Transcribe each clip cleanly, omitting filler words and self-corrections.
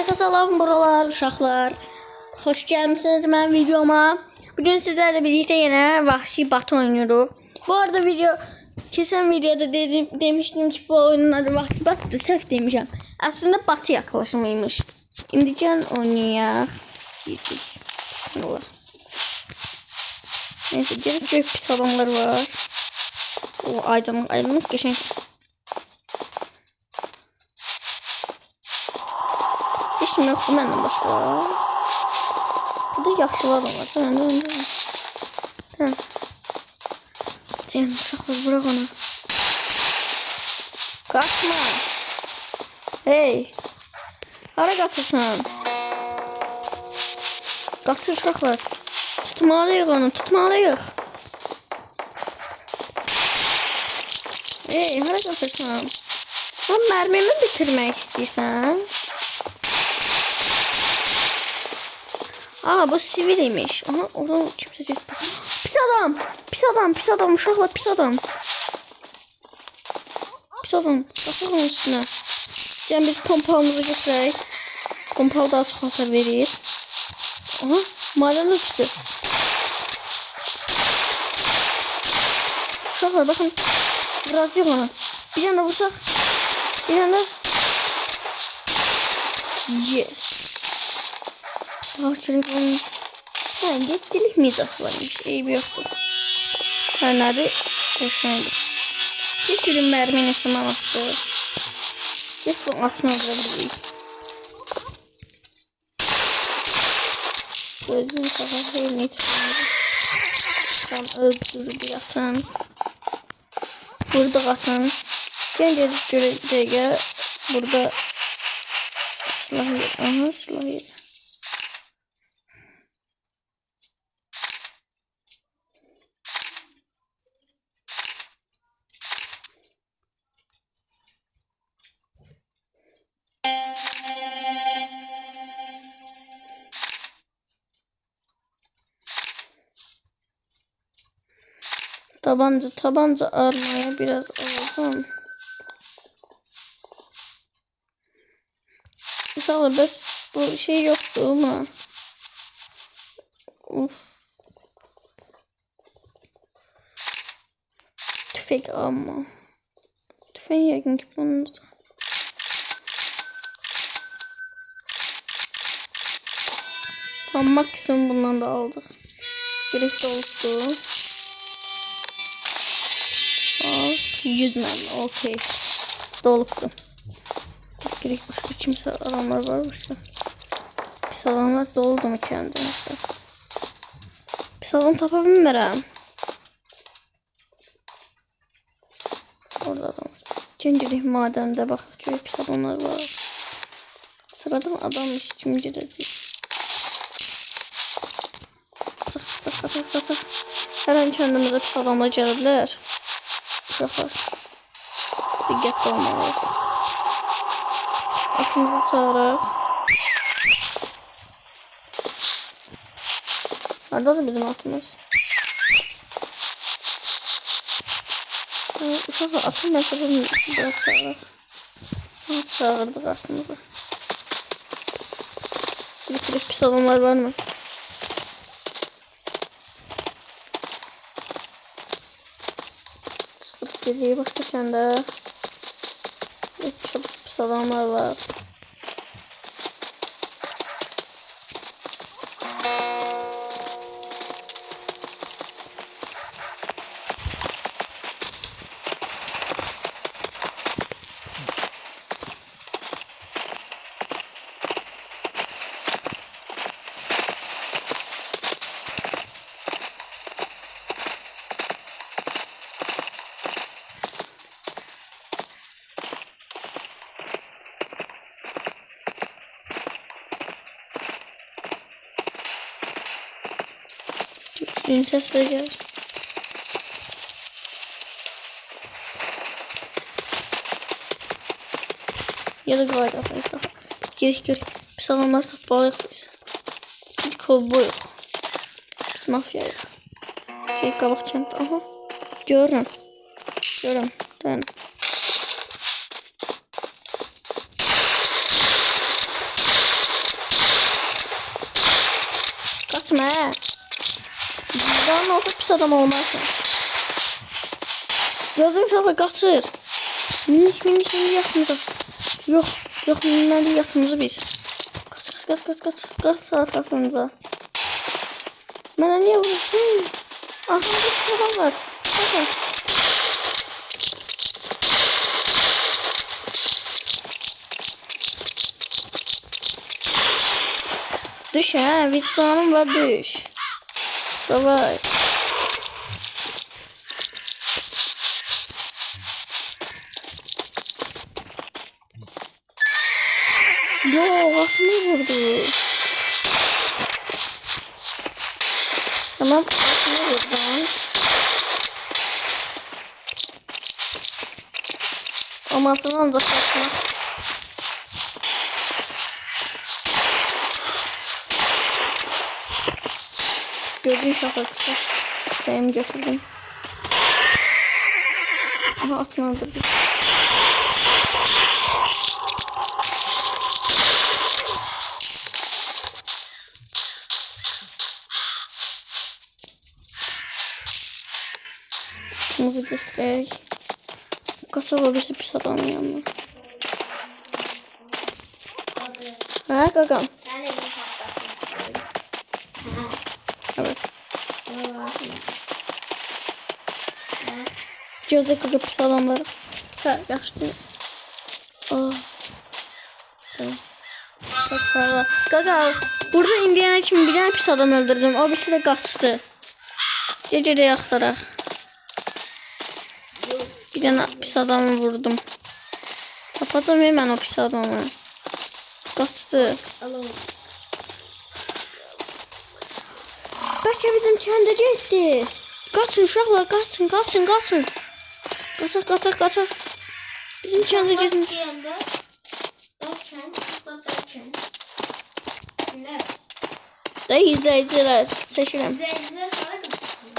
Salam buralar uşaqlar. Xoş gəlmisiniz mənim videoma. Bugün sizlerle birlikte yine Vahşi Batı oynuyoruz. Bu arada keçən videoda demiştim ki bu oyunun adı Vahşi Batı'dır. Səhv demişəm. Aslında Batı yaklaşımıymış. İndi can oynayaq. Bismillah. Neyse gerek yok, pis adamlar var. O aydınlık geçen. Hiç mi yoktu benden başka? Burada yaşlı adam var. Tamam. Tamam uşaqlar bırak onu. Kaçma. Hey. Hara kaçırsan? Kaçır uşaqlar. Tutmalıyıq onu, tutmalıyıq. Hey, hara kaçırsan? Lan mərmimi bitirmək istəyirsən? Aa bu siviliymiş. Aha oradan kimse çıktı. Pis adam uşaqlar, pis adam. Basaq onun üstünə. Gəlin biz pompalımızı götürək. Pompal daha çox hasar verir. Aha maden düştü. Uşaqlar bakın. Birazcık ona. Bir tane vursak. Bir tane. Yes. Çocukların gettilik midası varmış. Eybi yoktu. Her nerede yaşandı. Bir sürü mermini saman attı. Bir son atma öldürebiliriz. Gözüm kadar elini tutuyordu. Tam öldürdü yatan. Burada atan. Gencecik göreceğe burada silah yer. Aha silah yer. Tabanca armaya biraz alalım. İnşallah bes bu şey yoktu ama. Uf. Tüfek ama. Tüfeği yakın ki bunu da. Tam maksimum bundan da aldık. Gerek oldu. 100 mermi, okey. Doluptu. Gerek başka kimse adamlar var başka. Pis adamlar doldu mu kendimizde? Pis adam tapabilmirəm. Orada adam var. Gencilik madende bak. Şöyle pis adamlar var. Sıradan adammış kim gidecek? Kaçak. Her an kendimize pis adamlar gelirler. Uşaqlar. Diqqətli olmalıyıq. Atımızı çağıraq. Haradadır bizim atımız? Uşaqlar atım məsələn bırak çağıraq. Çağırdık atımızı. Bir pis adamlar var mı? Geriye başka sende pis adamlar var. Dün sesle gel. Ya da gayet atmayız daha. Gerek. Biz adamlar toplayıq biz. Biz kovboyuq. Biz mafyayıq. Qabaq kənd. Aha. Görürəm. Dayan. Kaçma he. Bizden olsa pis adam olmazsın. Gözüm uşaqlar qaçır. Minik yatmıza. Yok minməli yatmızı biz. Qaç arxasınca. Mənə niyə vurur? Arxamda pis adam var. Baxın. Düş ha, vicdanım var düş. Davay. Yok, atını vurdu. Tamam, atını vurdum. Ama atını ancak atmak. Gözüm şafaksı. Sayımı götürdüm. Aha, atını öldürdüm. Atımızı götürək. Kasaba birisi pis adamın yanına. Ha qaqam. Sen evini patlatmışsın. Evet. Ha. Gözde qaqa pis adam var. Ha, yaxşı. Oh. Tamam. Çok sağ ol. Qaqa, burada indiyana kimi bir tane pis adam öldürdüm. O birisi de qaçdı. Gecədə axtaraq. Bir tane pis adamı vurdum. Tapacağım hemen o pis adamı. Qaçdı. Alalım. Bəlkə bizim kəndə getdi. Qaçın uşaqlar, qaçın. Qaçaq. Bizim kəndə getdi. Derken. Şimdi. Dayı izləyicilər, seçirəm. Zeyzler para kapışıyor.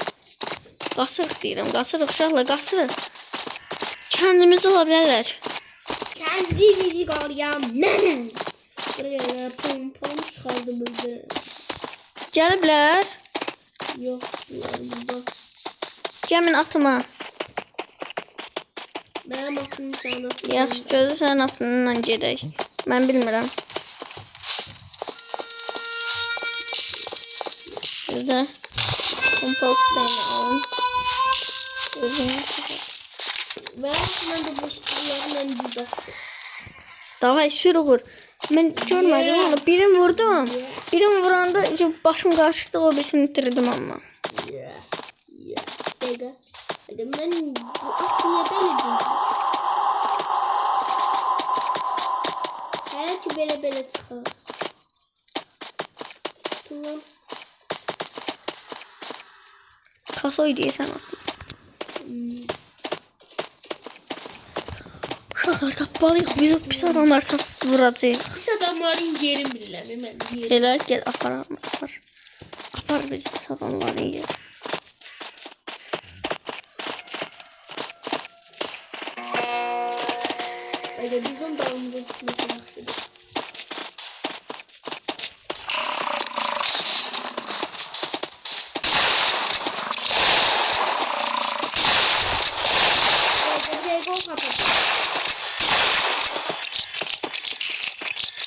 Qaçırıq deyirəm, uşaqlar, qaçırıq. Kəndimiz ola bilərlər. Kendimizi koruyan benim. Buraya pompon sıkaldı burada. Gəliblər. Yok burada. Gəmin atıma. Benim aklım sana. Yaxşı, gözü sənin atından gedək. Mən bilmirəm. Gözdə. Pompalı tüfəyini alın. Gözünü. Ben de bu sıkılarla düzelttim. Davay sürüqür. Mən görmədim onu. Birini vurdum. Birini vuranda başım qarışdı, o birisini itirdim amma. Dega. Hadi ben bu at niye böyle değil? Hayatı böyle çıkar. Tamam. Kasoy deyəsən atma. Uşaqlar tapmalıyıq. Biz o pis adamlar vuracağıq. Pis adamların yerini bilirəm. Mən yerim. Elə gəl apar. Apar biz pis adamların yeri. Hadi bizim dağımıza düşmesi yaxşıdır.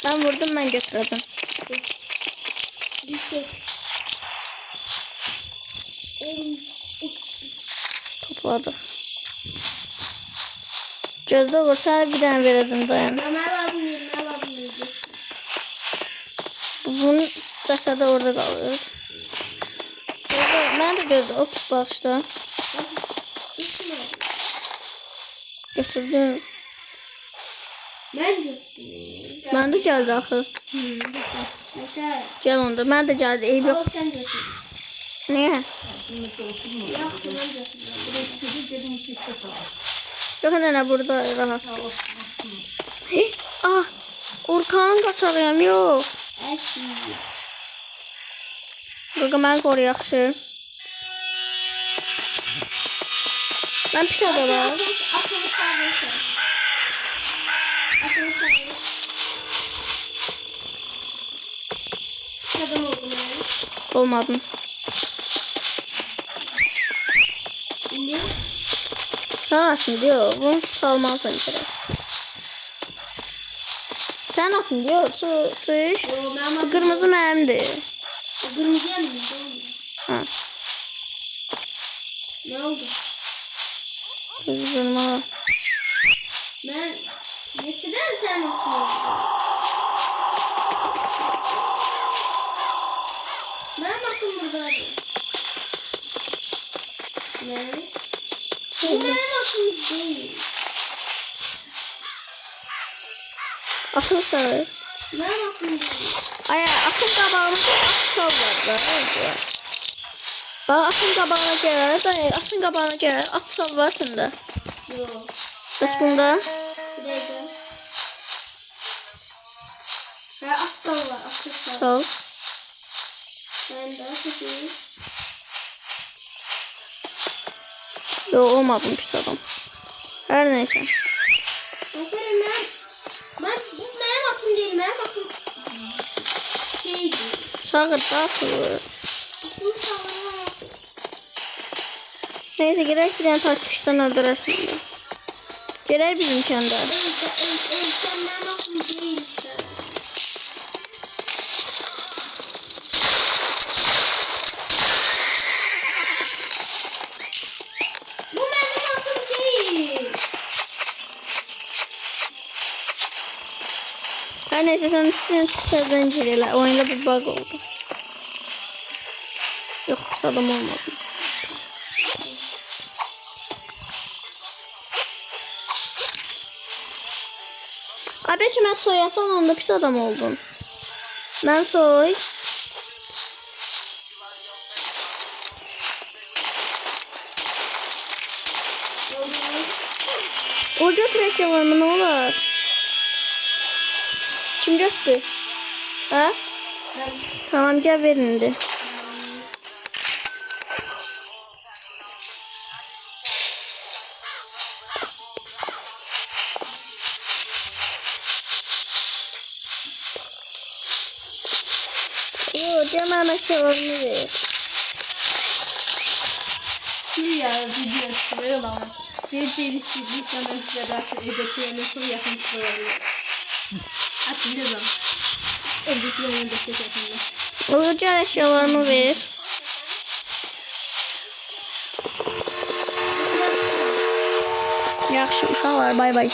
Ben vurdum, ben götüreceğim. Düşük. Topladık. Gözde olur, sana bir tane vereceğim, dayan. Yemeğe lazım diyeceksin. Bunun cəsədi orada qalır. Gözde, mən də gözde, o pis bağışda. Götürdüm. Ben götürdüm. Mən də gəldi axı. Yeter. Gəl onda, mən də gəldi, eyb yox. Al sen götür. Niyə? Yaxşı ben götürürüm. Yox, nənə, burada rahat. Ah, Orkanın qaçarıyam, yox. Her şeyi. Qaqa, mən qoru yaxşı. Mən pis adamam. Atımı çağırırsan. Kadın oldum yani. Olmadın. İndi. Sen atın diyor. Bunu salmalısın bir kere. Sen atın diyor. Tutuş. Yo, ben atım. Kırmızı mənimdir. O kırmızı yandı. Ha. Ne oldu? Kırmızı. Ben neçeden sen atıyorsun? Ben atım burada. Ne? Bu benim atım değil. Atın sarı. Ben atım değil. Ay atın qabağına at çallar da. Bak atın qabağına gələr da atın qabağına gələr. At çal var səndə. Yok. Aslında Bir dakika. Ha at sal var. At sal. çal. Ben daha seçeyim. Yo olmadım pis adam. Her neyse. Mesela ben bu benim atım değil. Benim atım şeydi. Çağır da atılır. Atım sağlam. Neyse gerek bir tane taktişten öldüresin de. Gerek bizim kendi. Sen benim atım değilsin. Bu benim atım değil. Her neyse sen sizin çıkardan gireler. Oyunda bir bug oldu. Yok pis adam olmadı. Abi belki ben soyasam onda pis adam oldun. Ben soy. O götür eşyalarımı ne olur. Kim götürdü? Ha? Tamam gel verin de. Yo demem eşyalarımı ver. Ya video çıkıyor ama bir değişiklik hemen size rahatsız edeceğini çok yakın soruyor. Atın zaman. Öldüklerini de seçelim. O götür eşyalarımı ver. Yaxşı uşaqlar bay bay.